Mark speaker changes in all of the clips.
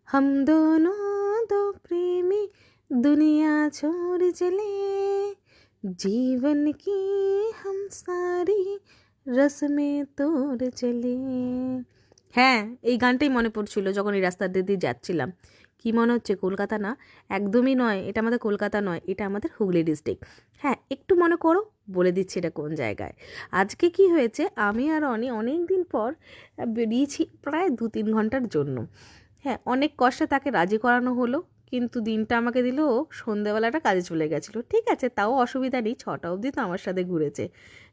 Speaker 1: हम दोनों दो प्रेमी दुनिया छोड़ चले जीवन की हम सारी रस्में तोड़ चले। হ্যাঁ, এই গানটাই মনে পড়ছিল যখন এই রাস্তা দিয়ে যাচ্ছিলাম। কি মনে হচ্ছে কলকাতা না? একদমই নয়, এটা আমাদের কলকাতা নয়, এটা আমাদের হুগলি ডিস্ট্রিক্ট। হ্যাঁ, একটু মনে করো, বলে দিচ্ছি এটা কোন জায়গায়। আজকে কি হয়েছে, আমি আর অনেক দিন পর বেরিয়েছি প্রায় 2-3 ঘন্টার জন্য। হ্যাঁ, অনেক কষ্টে তাকে রাজি করানো হলো, কিন্তু দিনটা আমাকে দিল সন্ধেবেলাটা কাজে চলে গেছিলো। ঠিক আছে, তাও অসুবিধা নেই, 6টা অবধি তো আমার সাথে ঘুরেছে।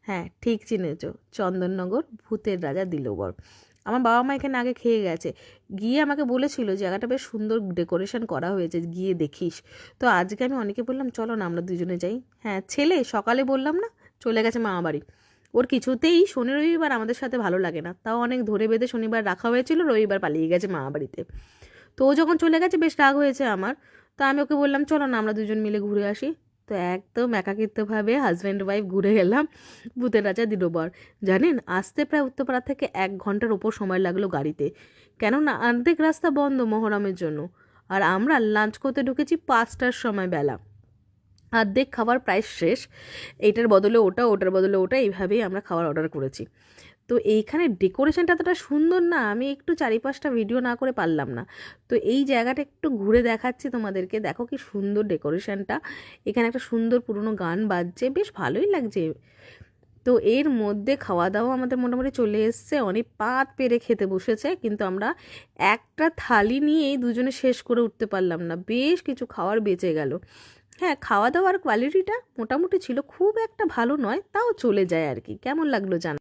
Speaker 1: হ্যাঁ, ঠিক চিনেছ, চন্দননগর ভূতের রাজা দিলবর। আমার বাবা মা এখানে আগে খেয়ে গেছে, গিয়ে আমাকে বলেছিল জায়গাটা বেশ সুন্দর ডেকোরেশন করা হয়েছে, গিয়ে দেখিস। তো আজকে আমি অনেকে বললাম চলো না আমরা দুজনে যাই। হ্যাঁ, ছেলে সকালে বললাম না চলে গেছে মামা বাড়ি। ওর কিছুতেই শনি রবিবার আমাদের সাথে ভালো লাগে না, তাও অনেক ধরে বেঁধে শনিবার রাখা হয়েছিল, রবিবার পালিয়ে গেছে মামা বাড়িতে। তো ও যখন চলে গেছে বেশ রাগ হয়েছে আমার। তো আমি ওকে বললাম চলো না আমরা দুজন মিলে ঘুরে আসি। তো একদম একাকিত্বভাবে হাজব্যান্ড ওয়াইফ ঘুরে গেলাম ভূতের রাজা দিলবর। জানেন, আসতে প্রায় উত্তরপাড়া থেকে 1 ঘন্টার ওপর সময় লাগলো গাড়িতে, কেননা অর্ধেক রাস্তা বন্ধ মহরমের জন্য। আর আমরা লাঞ্চ করতে ঢুকেছি 5টার সময় বেলা, অর্ধেক খাবার প্রায় শেষ। এইটার বদলে ওটা, ওটার বদলে ওটা, এইভাবেই আমরা খাবার অর্ডার করেছি। তো এইখানে ডেকোরেশনটা এতটা সুন্দর না, আমি একটু 4-5টা ভিডিও না করে পারলাম না। তো এই জায়গাটা একটু ঘুরে দেখাচ্ছি তোমাদেরকে, দেখো কি সুন্দর ডেকোরেশনটা। এখানে একটা সুন্দর পুরনো গান বাজছে, বেশ ভালোই লাগছে। তো এর মধ্যে খাওয়া দাওয়া আমাদের মোটামুটি চলে এসছে, অনেক পাত পেরে খেতে বসেছে, কিন্তু আমরা একটা থালি নিয়েই দুজনে শেষ করে উঠতে পারলাম না, বেশ কিছু খাওয়ার বেঁচে গেল। হ্যাঁ, খাওয়া দাওয়ার কোয়ালিটিটা মোটামুটি ছিল, খুব একটা ভালো নয়, তাও চলে যায় আর কি। কেমন লাগলো জান।